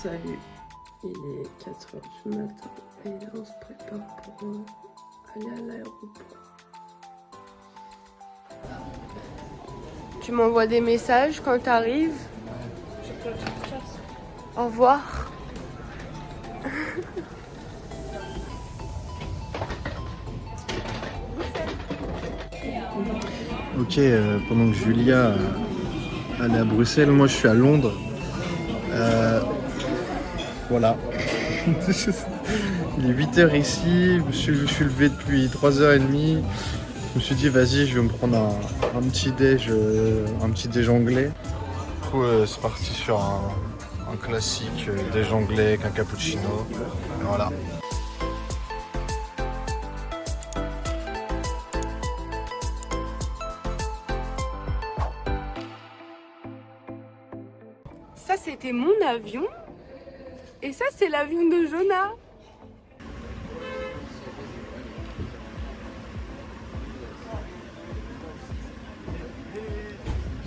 Salut, il est 4h du matin et là on se prépare pour aller à l'aéroport. Tu m'envoies des messages quand tu arrives. Au revoir. Ok, pendant que Julia elle est à Bruxelles, moi je suis à Londres. Voilà. Il est 8h ici, je suis levé depuis 3h30. Je me suis dit vas-y, je vais me prendre un petit déj anglais. Du coup c'est parti sur un classique déj anglais avec un cappuccino. Et voilà. Ça c'était mon avion et ça c'est l'avion de Jonah.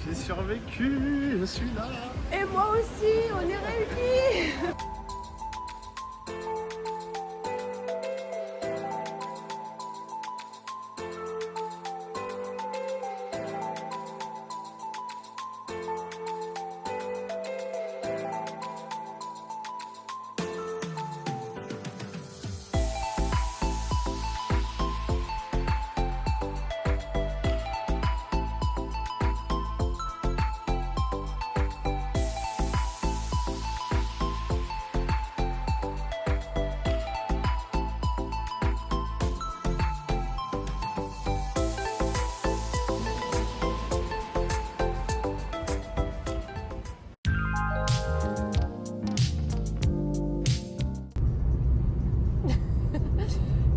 J'ai survécu, je suis là. Et moi aussi, on est réunis.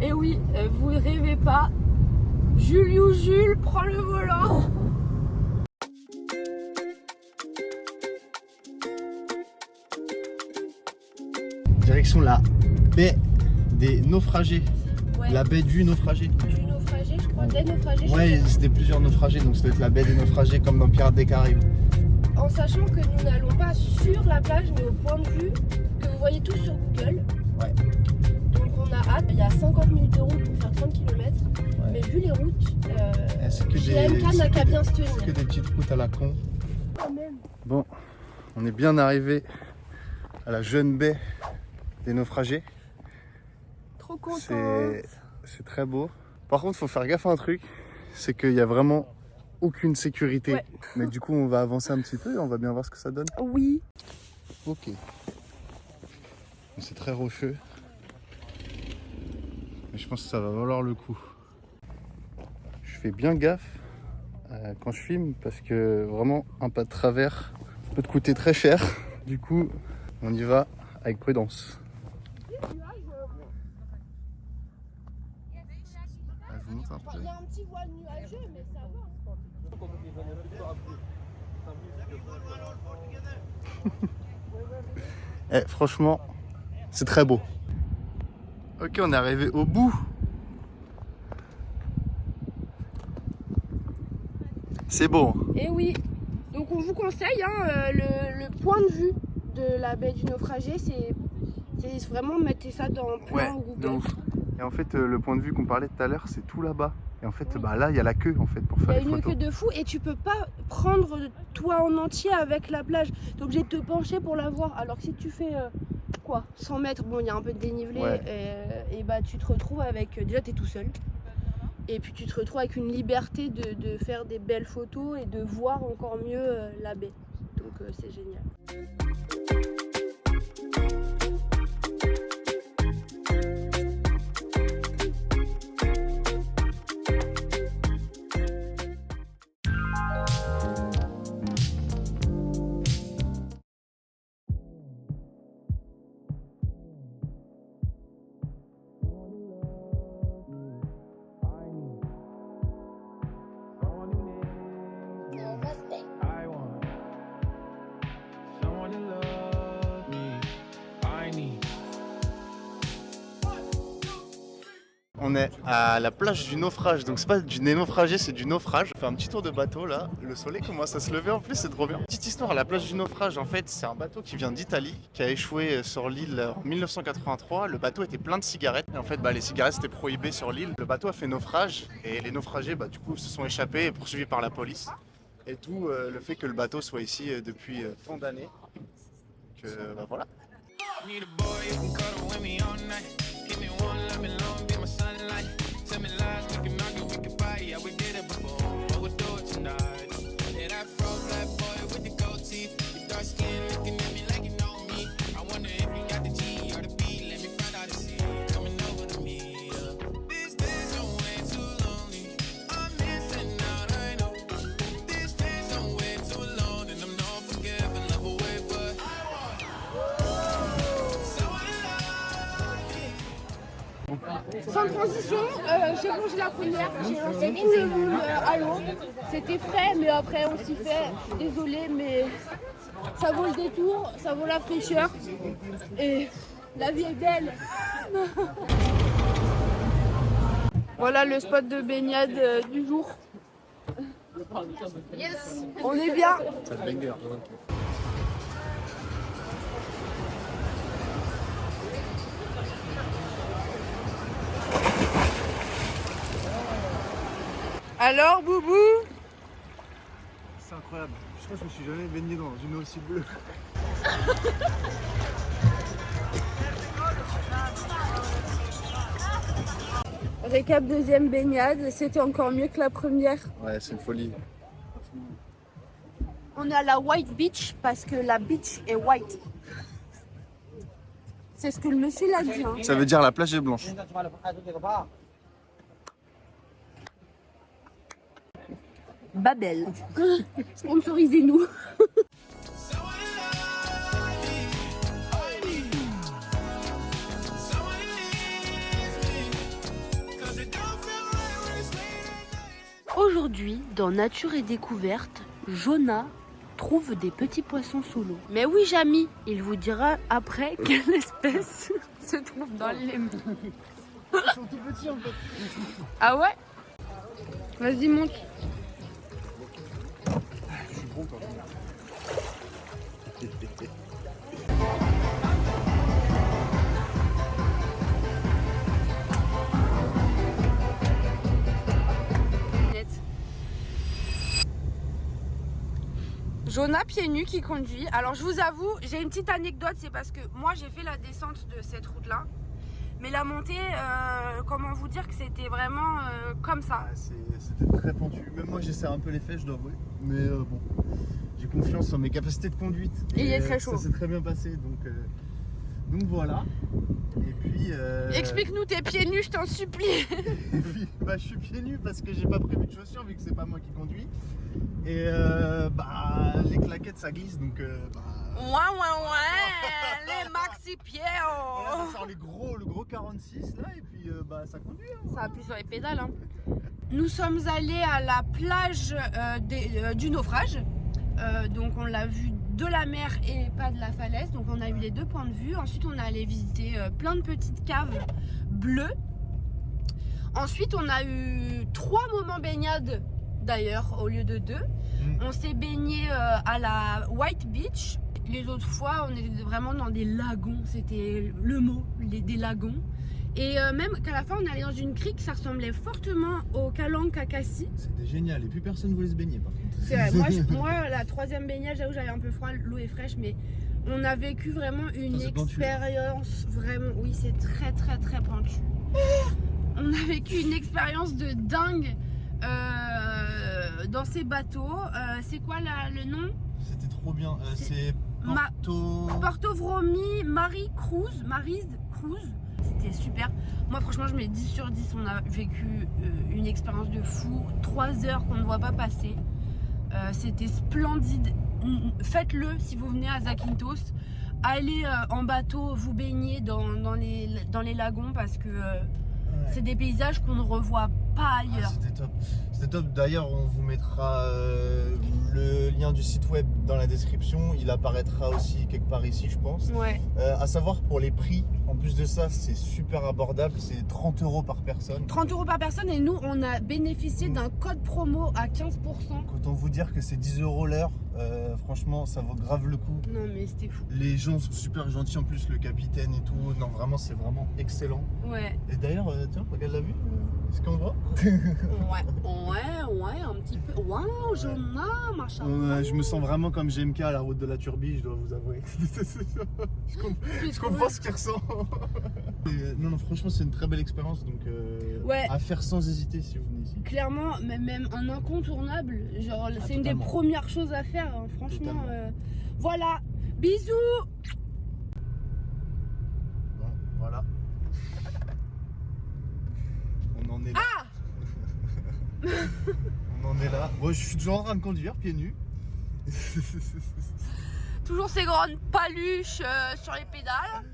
Et oui, vous ne rêvez pas, Jules prend le volant. Direction la baie des naufragés. Ouais. La baie du naufragé. Du naufragé, je crois, des naufragés. Ouais, c'était plusieurs naufragés, donc ça doit être la baie des naufragés comme dans Pirates des Caraïbes. En sachant que nous n'allons pas sur la plage, mais au point de vue que vous voyez tout sur Google. Ouais. Donc on a hâte, il y a 50 minutes de route pour faire 30 km. Ouais. Mais vu les routes, C'est que GMK n'a qu'à bien se tenir. C'est que des petites routes à la con. Quand même. Bon, on est bien arrivé à la jeune baie des naufragés. Trop contente. C'est très beau. Par contre, faut faire gaffe à un truc, c'est qu'il y a vraiment aucune sécurité. Ouais. Mais du coup, on va avancer un petit peu et on va bien voir ce que ça donne. Oui. Ok. C'est très rocheux. Mais je pense que ça va valoir le coup. Je fais bien gaffe quand je filme parce que vraiment un pas de travers peut te coûter très cher. Du coup, on y va avec prudence. Je vous montre un peu. Il y a un petit voile nuageux, mais ça va. Franchement, c'est très beau. Ok, on est arrivé au bout. C'est beau. Et oui. Donc on vous conseille le point de vue de la baie du naufragé, c'est vraiment mettez ça dans plan de Google. ouf. Et en fait, le point de vue qu'on parlait tout à l'heure, c'est tout là-bas. Et en fait, là, il y a la queue en fait pour Il y faire a les une photos. queue de fou et tu peux pas prendre toi en entier avec la plage. T'es obligé de te pencher pour la voir. Alors que si tu fais 100 mètres, bon il y a un peu de dénivelé et bah tu te retrouves avec, déjà t'es tout seul. Et puis tu te retrouves avec une liberté de faire des belles photos et de voir encore mieux la baie. Donc c'est génial. I want someone to love me. I On est à la plage du naufrage, donc c'est pas du naufragé, c'est du naufrage. On fait un petit tour de bateau là, le soleil commence à se lever en plus, c'est trop bien. Petite histoire, la plage du naufrage, en fait, c'est un bateau qui vient d'Italie, qui a échoué sur l'île en 1983. Le bateau était plein de cigarettes, et en fait, les cigarettes c'était prohibé sur l'île. Le bateau a fait naufrage, et les naufragés, du coup, se sont échappés et poursuivis par la police. Et tout le fait que le bateau soit ici depuis tant d'années, que voilà. Need a boy who can cuddle with me all night. Give me one, let me long, be my sunlight. Tell me lies, we can argue, we can fight. Yeah, we did it before, but we'll do it tonight. Yeah, that fro black boy with the gold teeth. Your dark skin looking at me like you know me. I wonder if you got the G or the B. Let me find out and see. Coming over to me. These days are way too lonely. I'm missing out, I know. These days are way too long, and I'm not forgiving, love away, but sans transition, j'ai rongé la première, j'ai lancé tout le monde à l'eau. C'était frais, mais après on s'y fait. Je suis désolée, mais ça vaut le détour, ça vaut la fraîcheur. Et la vie est belle. Voilà le spot de baignade du jour. Yes. On est bien. Ça te banger. Alors, Boubou? C'est incroyable. Je crois que je me suis jamais baigné dans une eau aussi bleue. Récap deuxième baignade, c'était encore mieux que la première. Ouais, c'est une folie. On est à la White Beach parce que la beach est white. C'est ce que le monsieur l'a dit. Hein. Ça veut dire la plage est blanche. Babel. Sponsorisez-nous. Aujourd'hui, dans Nature et Découverte, Jonah trouve des petits poissons sous l'eau. Mais oui, Jamy, il vous dira après quelle espèce se trouve dans les mains. Ils sont tout petits en fait. Ah ouais? Vas-y, monte. Je suis bon quand même. Jonah pieds nus qui conduit. Alors je vous avoue, j'ai une petite anecdote, c'est parce que moi j'ai fait la descente de cette route là. Mais la montée, comment vous dire que c'était vraiment comme ça. C'était très pentu. Même moi j'essaie un peu les fesses, je dois avouer. Mais bon, j'ai confiance en mes capacités de conduite. Et il est très chaud. Ça s'est très bien passé, donc voilà. Et puis... Explique-nous tes pieds nus, je t'en supplie. Et puis, je suis pieds nus parce que j'ai pas prévu de chaussures vu que c'est pas moi qui conduis. Et les claquettes ça glisse, donc Ouais, les maxi pieds. Voilà, ça sort le gros 46 là, et puis ça conduit. Hein, ça appuie sur les pédales. Hein. Nous sommes allés à la plage du naufrage. Donc on l'a vu de la mer et pas de la falaise, donc on a eu les deux points de vue. Ensuite on est allé visiter plein de petites caves bleues. Ensuite on a eu 3 moments baignade d'ailleurs au lieu de 2. On s'est baigné à la White Beach. Les autres fois on était vraiment dans des lagons, c'était le mot, des lagons. Et même qu'à la fin on est allé dans une crique, ça ressemblait fortement au Kalang Kakasi. C'était génial et plus personne voulait se baigner par contre. C'est vrai, moi la 3e baignade, j'avoue j'avais un peu froid, l'eau est fraîche, mais on a vécu vraiment une expérience vraiment, oui c'est très pentu. On a vécu une expérience de dingue dans ces bateaux. C'est quoi le nom? C'était trop bien, c'est Porto Vromi Mary's Cruise. C'était super. Moi franchement je mets 10 sur 10. On a vécu une expérience de fou. 3 heures qu'on ne voit pas passer. C'était splendide. Faites-le si vous venez à Zakynthos. Allez en bateau, vous baignez dans les lagons parce que c'est des paysages qu'on ne revoit pas ailleurs. C'était top. D'ailleurs on vous mettra le lien du site web dans la description. Il apparaîtra aussi quelque part ici je pense. Ouais. À savoir pour les prix En plus de ça, c'est super abordable, c'est 30 € par personne. 30 € par personne et nous, on a bénéficié d'un code promo à 15%. Autant vous dire que c'est 10 € l'heure, franchement, ça vaut grave le coup. Non mais c'était fou. Les gens sont super gentils, en plus le capitaine et tout. Non, vraiment, c'est vraiment excellent. Ouais. Et d'ailleurs, tiens, regarde la vue. Est-ce qu'on voit? ouais, un petit peu. Waouh, Jonah, machin. Je me sens vraiment comme GMK à la route de la Turbie, je dois vous avouer. je comprends ce qu'il ressent. Non, franchement, c'est une très belle expérience, donc à faire sans hésiter si vous venez ici. Clairement, même un incontournable. Genre, c'est une des premières choses à faire, hein, franchement. Voilà, bisous. Bon, voilà. On en est là. On en est là. Bon, je suis toujours en train de conduire, pieds nus. Toujours ces grandes paluches sur les pédales.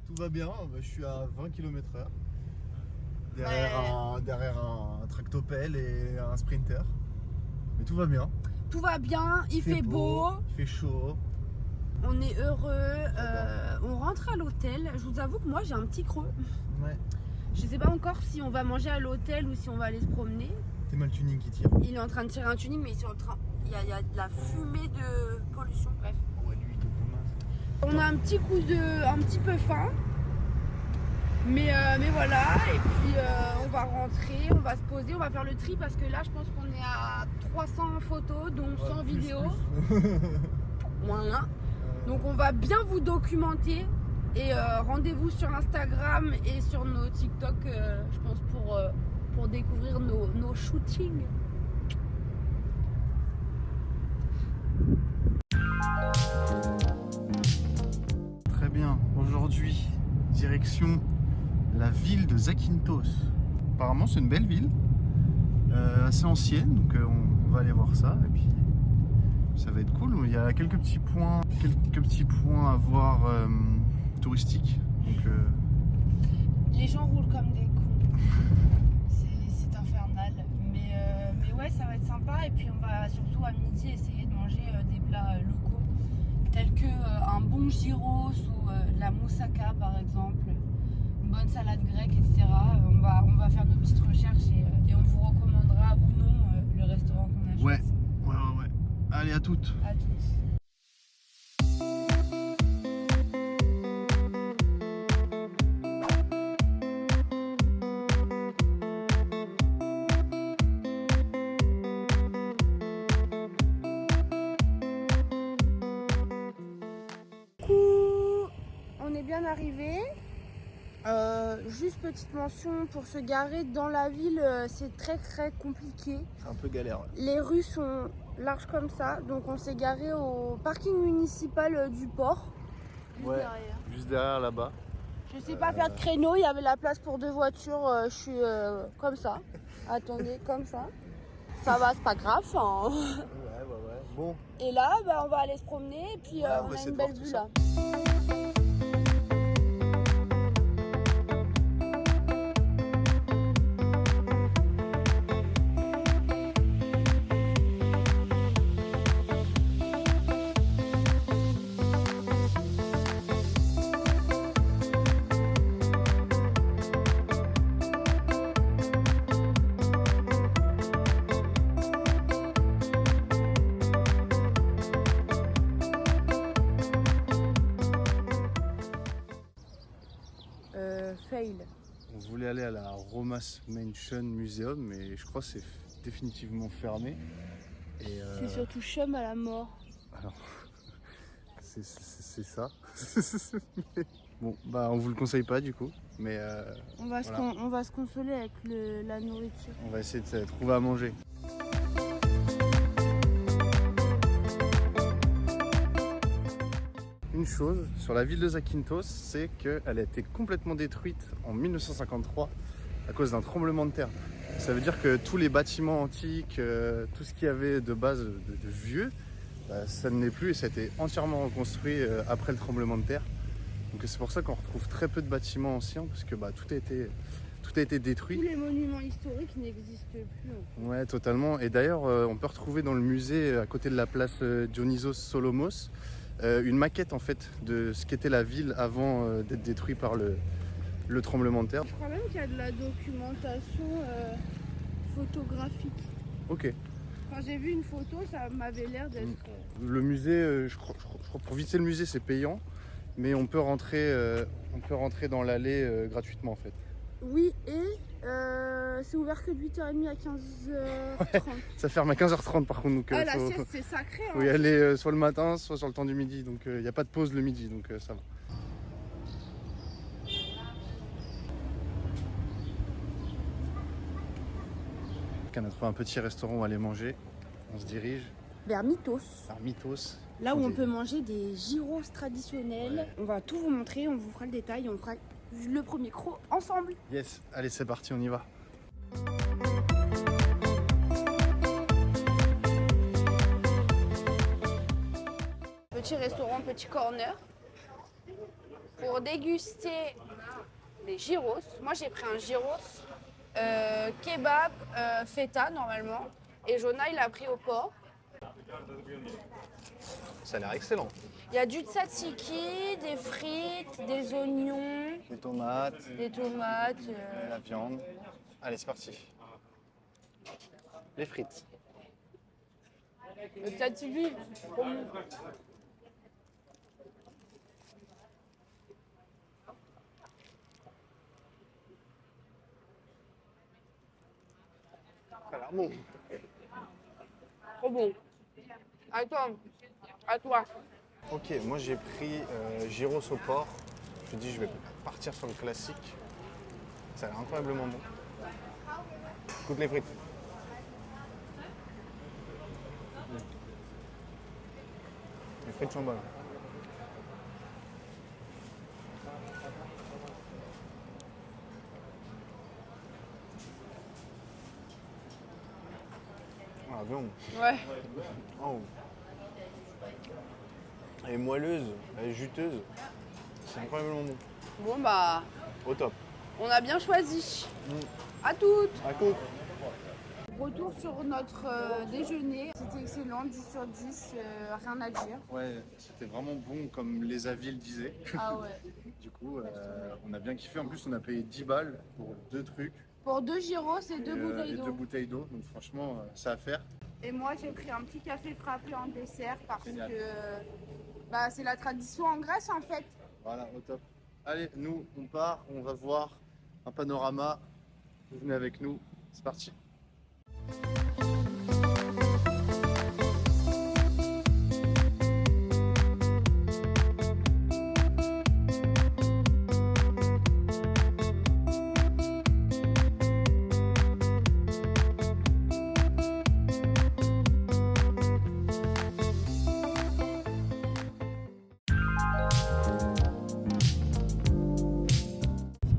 Tout va bien, je suis à 20 km/h. Derrière un tractopelle et un sprinter. Mais tout va bien. Tout va bien, il fait beau. Il fait chaud. On est heureux. On rentre à l'hôtel. Je vous avoue que moi j'ai un petit creux. Ouais. Je sais pas encore si on va manger à l'hôtel ou si on va aller se promener. C'est mal tuning qui tire. Il est en train de tirer un tuning, mais il y a de la fumée de pollution, bref. Ouais, lui, il est on a un petit peu faim. Mais voilà, et puis on va rentrer, on va se poser, on va faire le tri parce que là je pense qu'on est à 300 photos, donc 100 vidéos. Voilà. Donc on va bien vous documenter et rendez-vous sur Instagram et sur nos TikTok, je pense, pour découvrir nos shootings. Très bien, aujourd'hui, direction la ville de Zakynthos. Apparemment c'est une belle ville, assez ancienne, donc on va aller voir ça et puis ça va être cool. Il y a quelques petits points à voir touristiques. Donc, les gens roulent comme des cons. C'est infernal. Mais ouais, ça va être sympa. Et puis on va surtout à midi essayer de manger des plats locaux tels que un bon gyros ou de la moussaka par exemple. Une bonne salade grecque, etc. On va faire nos petites recherches et on vous recommandera ou non le restaurant qu'on a choisi. Ouais. Allez, à toutes. À toutes. Coucou, on est bien arrivé. Juste petite mention, pour se garer dans la ville, c'est très compliqué. C'est un peu galère. Ouais. Les rues sont larges comme ça, donc on s'est garé au parking municipal du port. Juste derrière là-bas. Je sais pas faire de créneau, il y avait la place pour 2 voitures, je suis comme ça. Attendez, comme ça. Ça va, c'est pas grave. Hein. Ouais. Bon. Et là, on va aller se promener et puis on a une belle vue là. Fail. On voulait aller à la Romas Mansion Museum, mais je crois que c'est définitivement fermé. C'est surtout chum à la mort. Alors, c'est ça. Bon, on vous le conseille pas du coup, mais on va se consoler avec la nourriture. On va essayer de trouver à manger. Une chose sur la ville de Zakynthos, c'est qu'elle a été complètement détruite en 1953 à cause d'un tremblement de terre. Ça veut dire que tous les bâtiments antiques, tout ce qu'il y avait de base de vieux, ça ne l'est plus et ça a été entièrement reconstruit après le tremblement de terre. Donc c'est pour ça qu'on retrouve très peu de bâtiments anciens parce que tout a été détruit. Tous les monuments historiques n'existent plus. Ouais, totalement. Et d'ailleurs, on peut retrouver dans le musée à côté de la place Dionysos Solomos une maquette en fait de ce qu'était la ville avant d'être détruite par le tremblement de terre. Je crois même qu'il y a de la documentation photographique. Ok. Quand j'ai vu une photo, ça m'avait l'air d'être... Le musée, je crois pour visiter le musée c'est payant, mais on peut rentrer dans l'allée gratuitement en fait. Oui, et c'est ouvert que de 8h30 à 15h30. Ça ferme à 15h30 par contre, donc la sieste c'est sacré. faut y aller soit le matin, soit sur le temps du midi, donc il n'y a pas de pause le midi, donc ça va. On a trouvé un petit restaurant où aller manger, on se dirige vers Mythos. vers Mythos. Là où on peut manger des gyros traditionnels. Ouais. On va tout vous montrer, on vous fera le détail, on fera le premier croc ensemble. Yes, allez c'est parti, on y va. Petit restaurant, petit corner. Pour déguster les gyros. Moi j'ai pris un gyros, kebab, feta normalement. Et Jonah il a pris au porc. Ça a l'air excellent. Il y a du tzatziki, des frites, des oignons, Des tomates, la viande. Allez c'est parti. Les frites. le tzatziki. Ça a l'air bon. Trop bon. À toi. À toi. Ok, moi j'ai pris gyros au porc. Je me suis dit je vais partir sur le classique. Ça a l'air incroyablement bon. Goûte les frites. Les frites sont bonnes. Ah, la viande. Ouais. Oh. Elle est moelleuse, elle est juteuse. C'est incroyablement bon. Bon bah, Au top. on a bien choisi. À toutes. À coup. Retour sur notre déjeuner. C'était excellent, 10 sur 10, rien à dire. Ouais, c'était vraiment bon comme les avis le disaient. Ah ouais. Du coup, on a bien kiffé. En plus, on a payé 10 balles pour 2 trucs. Pour 2 gyros et 2 et bouteilles 2 d'eau. bouteilles d'eau. Donc franchement, ça à faire. Et moi j'ai pris un petit café frappé en dessert parce Génial. que bah, c'est la tradition en Grèce en fait. Voilà, au top. Allez, nous, on part. On va voir un panorama. Vous venez avec nous. C'est parti.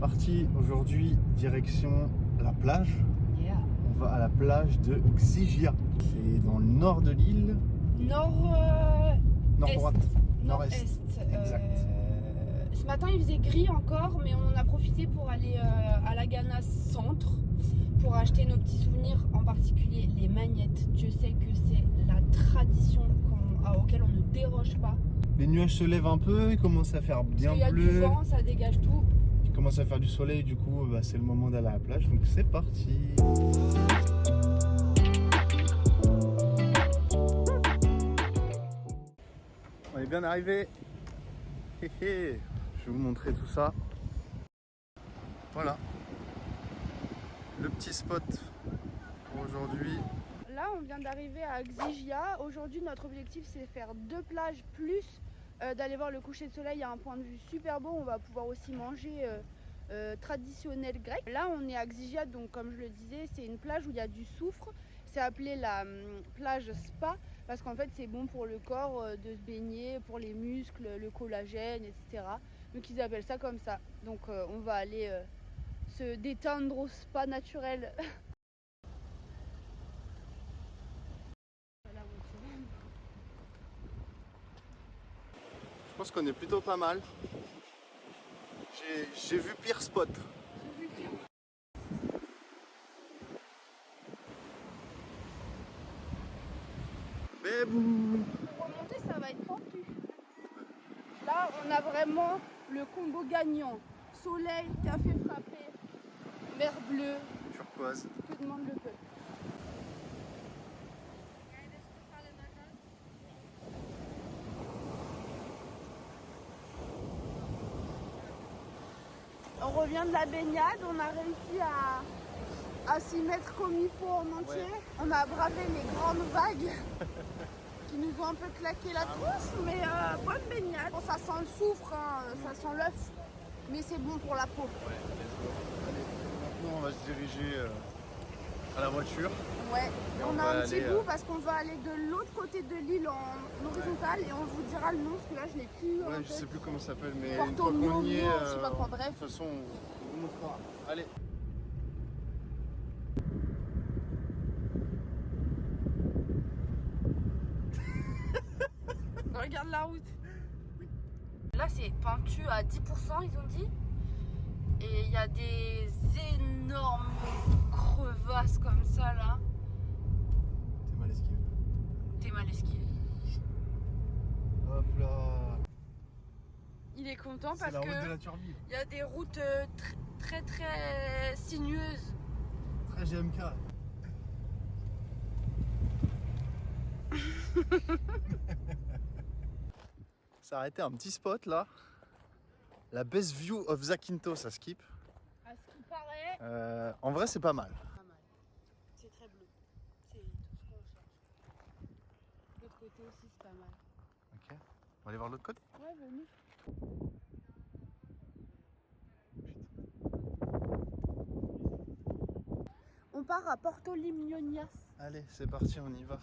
Parti aujourd'hui direction la plage. Yeah. On va à la plage de Xigia. C'est dans le nord de l'île. Nord-droite. Nord-est. Exact. Ce matin il faisait gris encore, mais on en a profité pour aller à la Ghana Centre pour acheter nos petits souvenirs, en particulier les magnettes. Dieu sait que c'est la tradition auquel on ne déroge pas. Les nuages se lèvent un peu, il commence à faire bien Parce qu'il y a du bleu. vent, ça dégage tout. Il commence à faire du soleil, du coup c'est le moment d'aller à la plage, donc c'est parti. On est bien arrivé. Je vais vous montrer tout ça. Voilà. Le petit spot pour aujourd'hui. Là, on vient d'arriver à Xigia. Aujourd'hui, notre objectif, c'est faire 2 plages plus d'aller voir le coucher de soleil. Il y a un point de vue super beau. On va pouvoir aussi manger traditionnel grec. Là, on est à Xigia, donc comme je le disais, c'est une plage où il y a du soufre. C'est appelé la plage spa parce qu'en fait, c'est bon pour le corps de se baigner, pour les muscles, le collagène, etc. Donc, ils appellent ça comme ça. Donc, on va aller se détendre au spa naturel. Je pense qu'on est plutôt pas mal. J'ai vu pire spot. Mais Pour remonter, ça va être pentu. on a vraiment le combo gagnant. Soleil, café frappé, mer bleue. Turquoise. Que demande le peuple? On revient de la baignade, on a réussi à s'y mettre comme il faut en entier. Ouais. On a bravé les grandes vagues qui nous ont un peu claqué la tronche, mais bonne baignade. Bon, ça sent le soufre, hein, ça sent l'œuf, mais c'est bon pour la peau. Ouais, allez, maintenant on va se diriger à la voiture. Ouais, on a un petit bout parce qu'on va aller de l'autre côté de l'île en horizontal et on vous dira le nom parce que là je l'ai plus. Ouais, je sais plus comment ça s'appelle, mais Porto une fois qu'on y est, je sais pas quoi, bref. De toute façon, on vous montrera. Allez. Regarde la route. Oui. Là c'est pentu à 10% ils ont dit. Et il y a des énormes crevasses comme ça là. T'es mal esquivé. T'es mal esquivé. Hop là. Il est content parce que c'est la route que de la turbine. Il y a des routes très sinueuses. Très GMK. Ça a arrêté un petit spot là. La best view of Zakynthos à Skip. À ce qui paraît. En vrai, c'est pas mal. Pas mal. C'est très bleu. C'est tout ce qu'on cherche. De l'autre côté aussi, c'est pas mal. Ok. On va aller voir l'autre côté. Ouais, venez. On part à Porto Limonias. Allez, c'est parti, on y va.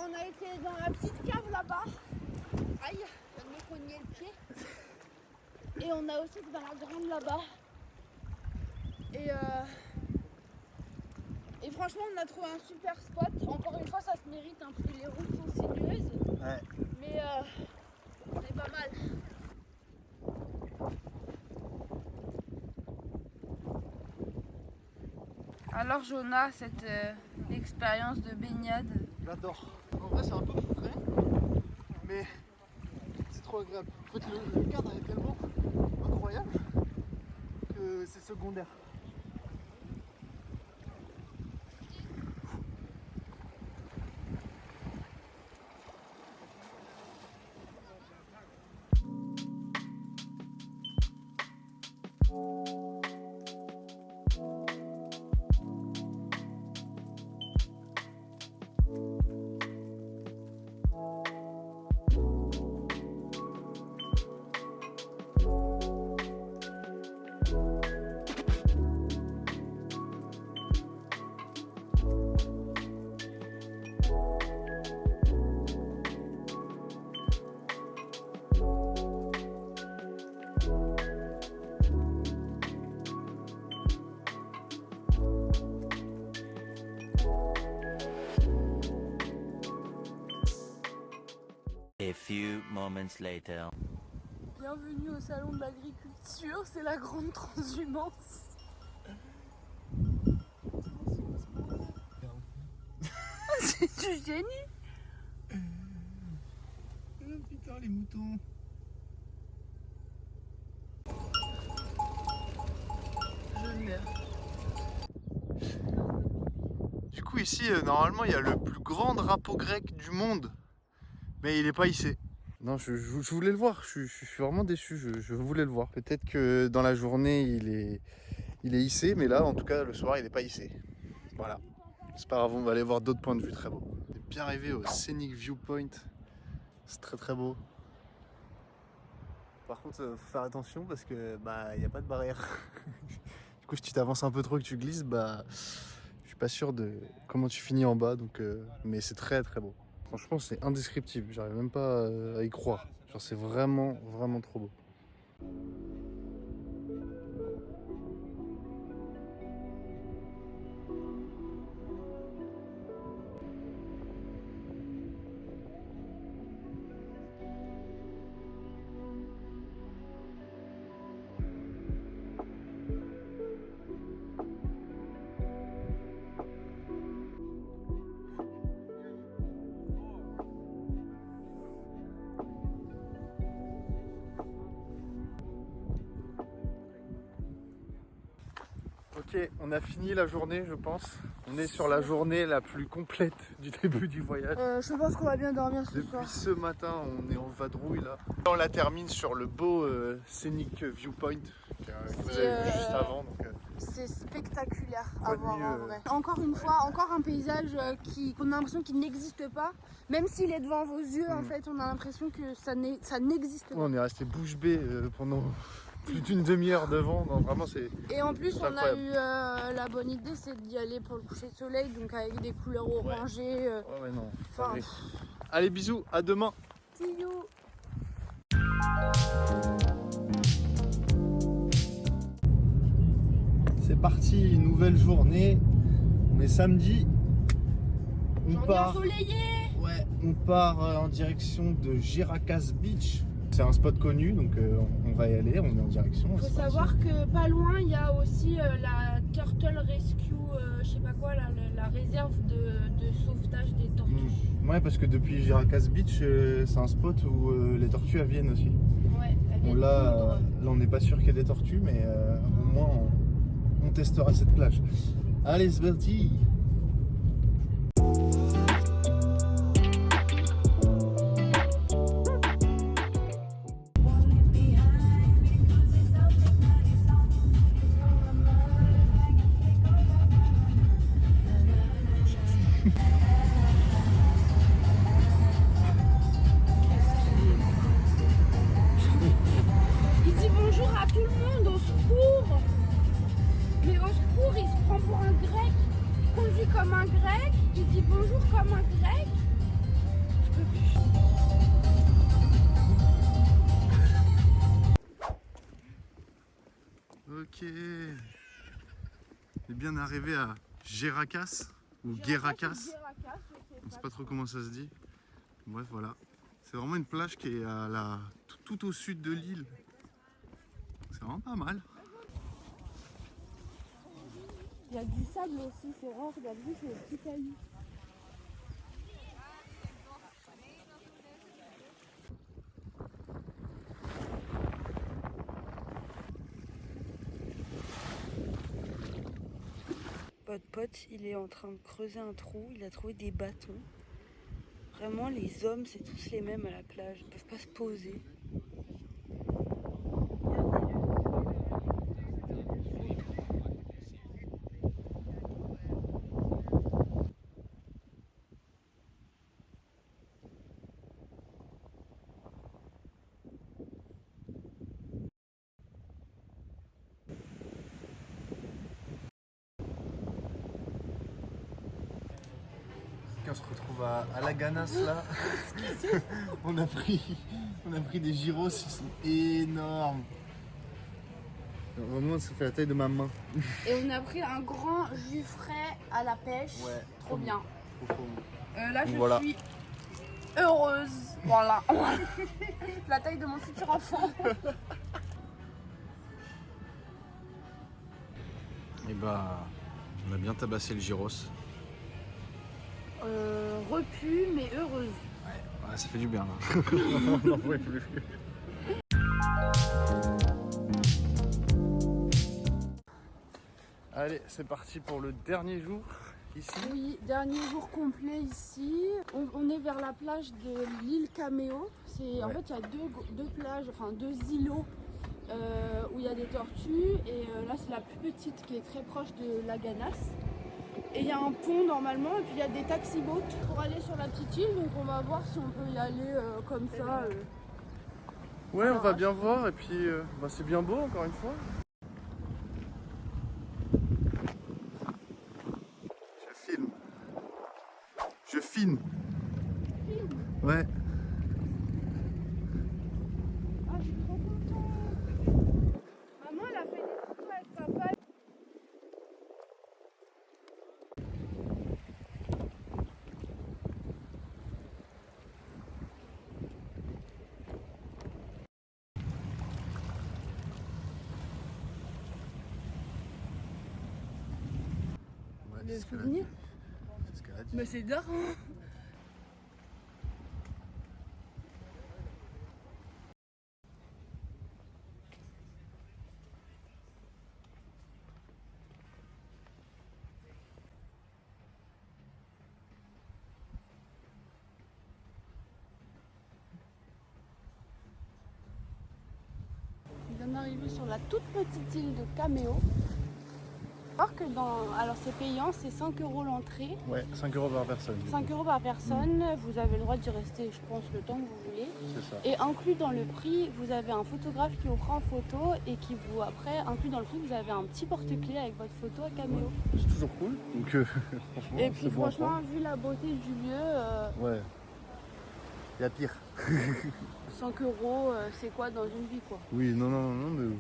On a été dans la petite cave là-bas. Aïe, je viens de me cogner le pied. Et on a aussi été dans la grande là-bas. Et franchement, on a trouvé un super spot. Encore une fois, ça se mérite hein, parce que les routes sont sinueuses. Ouais. Mais c'est pas mal. Alors Jonah, cette expérience de baignade. J'adore. En vrai c'est un peu frais, mais c'est trop agréable. En fait le cadre est tellement incroyable que c'est secondaire. A few moments later. Bienvenue au salon de l'agriculture, c'est la grande transhumance. C'est du génie. Oh putain les moutons. Je meurs. Du coup ici normalement il y a le plus grand drapeau grec du monde. Mais il est pas hissé. Non, je voulais le voir, je suis vraiment déçu, je voulais le voir. Peut-être que dans la journée il est hissé, mais là en tout cas le soir il est pas hissé. Voilà, c'est pas grave, on va aller voir d'autres points de vue très beaux. On est bien arrivé au Scenic Viewpoint, c'est très beau. Par contre faut faire attention parce que bah il n'y a pas de barrière. Du coup si tu t'avances un peu trop et que tu glisses, bah je suis pas sûr de comment tu finis en bas, donc mais c'est très beau. Franchement, c'est indescriptible. J'arrive même pas à y croire. Genre, c'est vraiment trop beau. Ok, on a fini la journée, je pense. On est sur la journée la plus complète du début du voyage. Je pense qu'on va bien dormir ce soir. Depuis ce matin, on est en vadrouille là. On la termine sur le beau scénic viewpoint que vous avez vu juste avant. C'est spectaculaire Quoi à de voir mieux, en vrai. Encore une fois, encore un paysage qu'on a l'impression qu'il n'existe pas. Même s'il est devant vos yeux, en fait, on a l'impression que ça n'existe pas. On est resté bouche bée pendant plus d'une demi-heure devant. Non, vraiment, c'est. Et en plus, on a incroyable. eu la bonne idée, c'est d'y aller pour le coucher de soleil, donc avec des couleurs orangées. Ouais, non. Enfin, Allez, bisous, à demain. see you. C'est parti, nouvelle journée. On est samedi. On part. Ensoleillé. Ouais, on part en direction de Giracas Beach. C'est un spot connu, donc on va y aller. On est en direction. Il faut savoir que pas loin, il y a aussi la Turtle Rescue, je sais pas quoi, la réserve de sauvetage des tortues. Ouais, parce que depuis Giracas Beach, c'est un spot où les tortues elles viennent aussi. Ouais, elles Bon, viennent là, pondre. on n'est pas sûr qu'il y ait des tortues, mais au moins on testera cette plage. Allez, c'est parti. Il dit bonjour à tout le monde, au secours. Mais au secours, il se prend pour un grec. Il conduit comme un grec. Il dit bonjour comme un grec. Je peux plus. Ok. On est bien arrivé à Giracas ou Gueracas. On ne sait pas trop comment ça se dit. Bref, voilà. C'est vraiment une plage qui est à tout au sud de l'île. C'est vraiment pas mal. Il y a du sable aussi, c'est rare. Regarde, c'est des petits cailloux. Votre pote, il est en train de creuser un trou, il a trouvé des bâtons. Vraiment, les hommes, c'est tous les mêmes à la plage, ils peuvent pas se poser. On se retrouve à la Ganas là. on a pris des gyros, ils sont énormes. Vraiment, ça fait la taille de ma main. Et on a pris un grand jus frais à la pêche. Ouais, trop bien. Trop bon. Là, je Voilà. suis heureuse. Voilà. La taille de mon futur enfant. Et bah, on a bien tabassé le gyros. Repu, mais heureuse. Ouais, ça fait du bien là. On n'en pouvait plus. Allez, c'est parti pour le dernier jour ici. Oui, dernier jour complet ici. On est vers la plage de l'île Caméo. En fait, il y a deux plages, enfin deux îlots où il y a des tortues. Et là, c'est la plus petite qui est très proche de la Ganas. Et il y a un pont normalement, et puis il y a des taxi-boats pour aller sur la petite île. Donc on va voir si on peut y aller comme ça. Ouais, on va bien voir, et puis c'est bien beau encore une fois. Je filme. Ouais. Ah, je suis trop contente. Maman, elle a fait des photos avec papa. Ouais, Des c'est ce qu'elle a souvenirs. dit. C'est ce qu'elle a dit. Mais c'est d'art. d'arriver sur la toute petite île de Cameo. Alors que alors c'est payant, c'est 5 € l'entrée. Ouais, 5 € par personne. 5 € par personne, vous avez le droit d'y rester, je pense, le temps que vous voulez. C'est ça. Et inclus dans le prix, vous avez un photographe qui vous prend en photo et qui vous, après, inclus dans le prix, vous avez un petit porte-clés avec votre photo à Cameo. C'est toujours cool. Donc, franchement, Et puis c'est bon à franchement, vu la beauté du lieu, prendre. Ouais. Il y a pire. 5 €, c'est quoi dans une vie, quoi. Oui, non, mais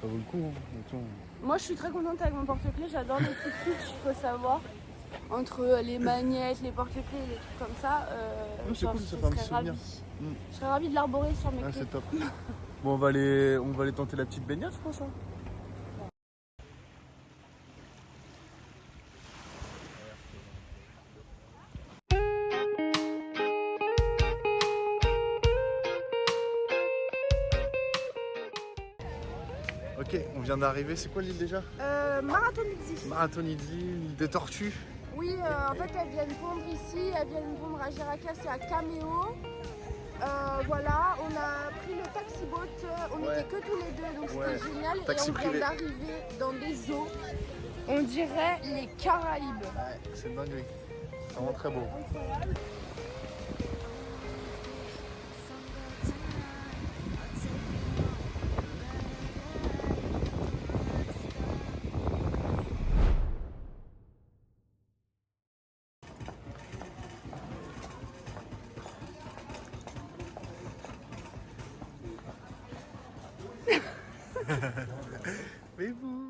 ça vaut le coup. Hein. Attends. Moi, je suis très contente avec mon porte-clés, j'adore les petits trucs, il faut savoir. Entre les magnettes, les porte-clés et les trucs comme ça, c'est cool, ça fait un petit souvenir. Je serais ravie de l'arborer sur mes Ah, clés. c'est top. Bon, on va aller tenter la petite baignade, je pense. Hein. Ok, on vient d'arriver. C'est quoi l'île déjà? Marathonidzi. Marathonidzi, l'île des tortues. Oui, en fait, elles viennent pondre ici, elles viennent pondre à Girakas et à Cameo. Voilà, on a pris le taxi-boat, on Ouais. était que tous les deux, donc Ouais. c'était génial. Taxi et on privé. vient d'arriver dans des eaux, on dirait les Caraïbes. Ouais, c'est une dinguerie. C'est vraiment très beau. Incroyable. Mais vous